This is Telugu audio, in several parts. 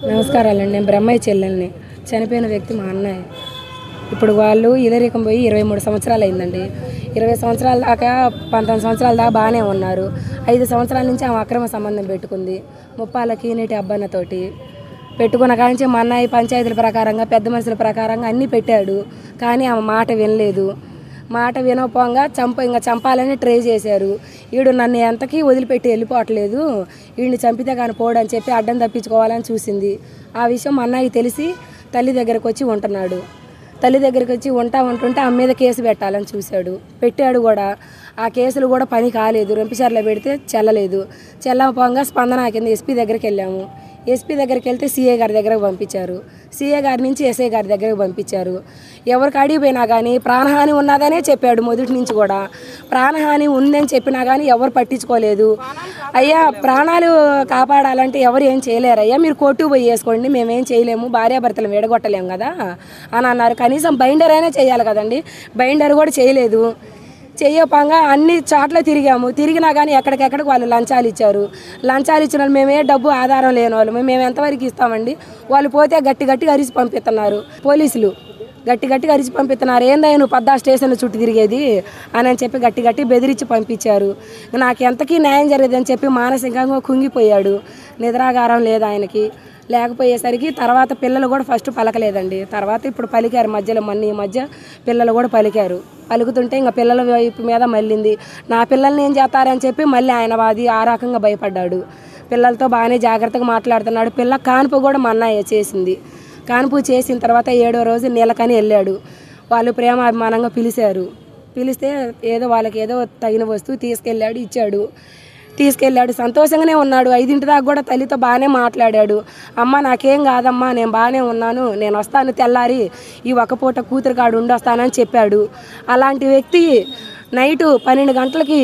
నమస్కారాలండి. నేను బ్రహ్మయ్య చెల్లెల్ని. చనిపోయిన వ్యక్తి మా అన్నయ్య. ఇప్పుడు వాళ్ళు ఇదరికం పోయి 23 సంవత్సరాలు అయిందండి. 20 సంవత్సరాల దాకా 19 సంవత్సరాల దాకా బాగానే ఉన్నారు. 5 సంవత్సరాల నుంచి ఆమె అక్రమ సంబంధం పెట్టుకుంది. ముప్పాల కీనేటి అబ్బాయితోటి పెట్టుకున్న కాంచి మా అన్నయ్య పంచాయతీల ప్రకారంగా పెద్ద మనుషుల ప్రకారంగా అన్నీ పెట్టాడు. కానీ ఆమె మాట వినలేదు. మాట వినకపోగా ఇంకా చంపాలని ట్రై చేశారు. వీడు నన్ను ఎంతకీ వదిలిపెట్టి వెళ్ళిపోవట్లేదు, వీడిని చంపితే కానీ పోడని చెప్పి అడ్డం తప్పించుకోవాలని చూసింది. ఆ విషయం మా అన్నయ్యకి తెలిసి తల్లి దగ్గరకు వచ్చి ఉంటున్నాడు. తల్లి దగ్గరికి వచ్చి ఉంటుంటే ఆమె మీద కేసు పెట్టాలని చూశాడు. పెట్టాడు కూడా. ఆ కేసులు కూడా పని కాలేదు. రంపిచర్లో పెడితే చెల్లలేదు. చెల్లకపోగా స్పందన కింద ఎస్పీ దగ్గరికి వెళ్ళాము. ఎస్పీ దగ్గరికి వెళ్తే సీఏ గారి దగ్గరకు పంపించారు. సీఏ గారి నుంచి ఎస్ఐ గారి దగ్గరకు పంపించారు. ఎవరికి అడిగిపోయినా కానీ ప్రాణహాని ఉన్నదనే చెప్పాడు. మొదటి నుంచి కూడా ప్రాణహాని ఉందని చెప్పినా కానీ ఎవరు పట్టించుకోలేదు. అయ్యా, ప్రాణాలు కాపాడాలంటే ఎవరు ఏం చేయలేరు అయ్యా, మీరు కోర్టుకు పోయి వేసుకోండి, మేమేం చేయలేము, భార్యాభర్తలు విడగొట్టలేము కదా అని అన్నారు. కనీసం బైండర్ అయినా చేయాలి కదండి. బైండర్ కూడా చేయలేదు. చెయ్యపంగా అన్ని చోట్ల తిరిగినా కానీ ఎక్కడికెక్కడికి వాళ్ళు లంచాలు ఇచ్చారు. లంచాలు ఇచ్చిన వాళ్ళు మేమే డబ్బు ఆధారం లేని వాళ్ళు మేము ఎంతవరకు ఇస్తామండి. వాళ్ళు పోతే గట్టిగా అరిచి పంపిస్తున్నారు. పోలీసులు గట్టిగా అరిచి పంపిస్తున్నారు. ఏందయ్య నువ్వు 10 స్టేషన్ల చుట్టూ తిరిగేది అని చెప్పి గట్టి బెదిరించి పంపించారు. నాకు ఎంతకీ న్యాయం జరిగేదని చెప్పి మానసికంగా కుంగిపోయాడు. నిద్రాగారం లేదు ఆయనకి. లేకపోయేసరికి తర్వాత పిల్లలు కూడా ఫస్ట్ పలకలేదండి. తర్వాత ఇప్పుడు పలికారు మధ్యలో. ఈ మధ్య పిల్లలు కూడా పలికారు. పలుకుతుంటే ఇంకా పిల్లల వైపు మీద మళ్ళింది. నా పిల్లల్ని ఏం చేస్తారని చెప్పి మళ్ళీ ఆయన వాది ఆ రకంగా భయపడ్డాడు. పిల్లలతో బాగానే జాగ్రత్తగా మాట్లాడుతున్నాడు. పిల్ల కాన్పు కూడా మా అన్నయ్య చేసింది. కాన్పు చేసిన తర్వాత 7వ రోజు నీలకని వెళ్ళాడు. వాళ్ళు ప్రేమ అభిమానంగా పిలిచారు. పిలిస్తే వాళ్ళకి ఏదో తగిన వస్తువు తీసుకెళ్ళాడు. సంతోషంగానే ఉన్నాడు. 5 దాకా కూడా తల్లితో బాగానే మాట్లాడాడు. అమ్మ నాకేం కాదమ్మా, నేను బాగానే ఉన్నాను, నేను వస్తాను, తెల్లారి ఈ ఒక పూట కూతురు కాడు ఉండొస్తానని చెప్పాడు. అలాంటి వ్యక్తి నైటు 12 గంటలకి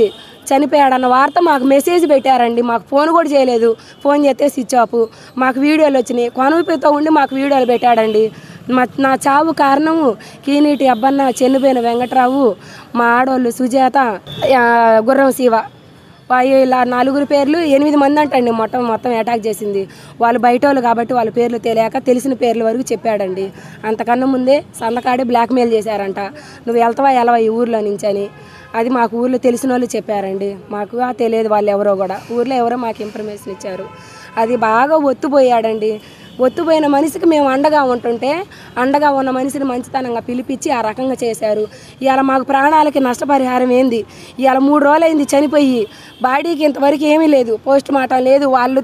చనిపోయాడన్న వార్త మాకు మెసేజ్ పెట్టారండి. మాకు ఫోన్ కూడా చేయలేదు. ఫోన్ చేస్తే స్విచ్ ఆఫ్. మాకు వీడియోలు వచ్చినాయి. కొనుపితో ఉండి మాకు వీడియోలు పెట్టాడండి. నా చావు కారణము కీనీటి అబ్బన్న, చెన్నుపోయిన వెంకట్రావు, మా ఆడోళ్ళు సుజాత, గుర్రం శివ, ఇలా 4 పేర్లు 8 మంది అంటండి మొత్తం అటాక్ చేసింది. వాళ్ళు బయట వాళ్ళు కాబట్టి వాళ్ళ పేర్లు తెలియక తెలిసిన పేర్ల వరకు చెప్పాడండి. అంతకన్నా ముందే సందకాడి బ్లాక్మెయిల్ చేశారంట. నువ్వు వెళ్తావా ఎలవా ఈ ఊర్లో నుంచి అని. అది మాకు ఊర్లో తెలిసిన వాళ్ళు చెప్పారండి. మాకు తెలియదు వాళ్ళు ఎవరో కూడా. ఊర్లో ఎవరో మాకు ఇన్ఫర్మేషన్ ఇచ్చారు. అది బాగా ఒత్తుపోయాడండి. ఒత్తుపోయిన మనిషికి మేము అండగా ఉంటుంటే అండగా ఉన్న మనిషిని మంచితనంగా పిలిపించి ఆ రకంగా చేశారు. ఇవాళ మాకు ప్రాణాలకి నష్టపరిహారం ఏంది? ఇవాళ 3 రోజులైంది చనిపోయి. బాడీకి ఇంతవరకు ఏమీ లేదు. పోస్ట్ మార్టం లేదు. వాళ్ళు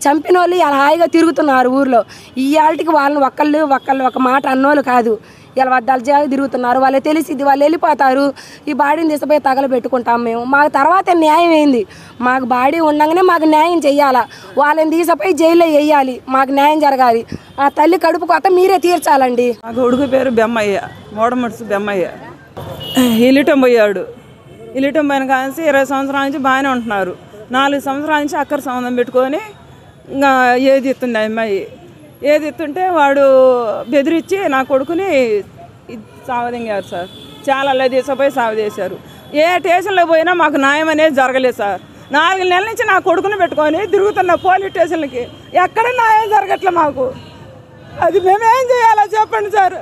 చంపిన వాళ్ళు ఇలా హాయిగా తిరుగుతున్నారు ఊర్లో. ఇవాళకి వాళ్ళని ఒక్కళ్ళు ఒక మాట అన్నోళ్ళు కాదు. ఇలా వద్దాలు తిరుగుతున్నారు. వాళ్ళు తెలిసిద్ది, వాళ్ళు వెళ్ళిపోతారు. ఈ బాడీని తీసుకుపోయి తగలబెట్టుకుంటాం మేము. మాకు తర్వాత న్యాయం ఏంది? మాకు బాడీ ఉండగానే మాకు న్యాయం చెయ్యాలా. వాళ్ళని తీసుకుపోయి జైల్లో వేయాలి. మాకు న్యాయం జరగాలి. ఆ తల్లి కడుపు కొత్త మీరే తీర్చాలండి. మా కొడుకు పేరు బెమ్మయ్య, మోడమడుసు బెమ్మయ్య. ఇల్లిటం పోయాడు. ఇల్లిటం పోయిన కానీ 20 సంవత్సరాల నుంచి బాగానే ఉంటున్నారు. 4 సంవత్సరాల నుంచి అక్కర సంబంధం పెట్టుకొని ఇంకా ఏది ఇస్తుంది అమ్మాయి. ఏది ఇస్తుంటే వాడు బెదిరించి నా కొడుకుని సావదింగారు సార్. చాలా తీసుకుపోయి సావదేశారు. ఏ స్టేషన్లో పోయినా మాకు న్యాయం అనేది జరగలేదు సార్. 4 నెలల నుంచి నా కొడుకుని పెట్టుకొని తిరుగుతున్న పోలీస్ స్టేషన్లకి ఎక్కడ న్యాయం జరగట్లే మాకు. అది మేమేం చేయాలో చెప్పండి సార్.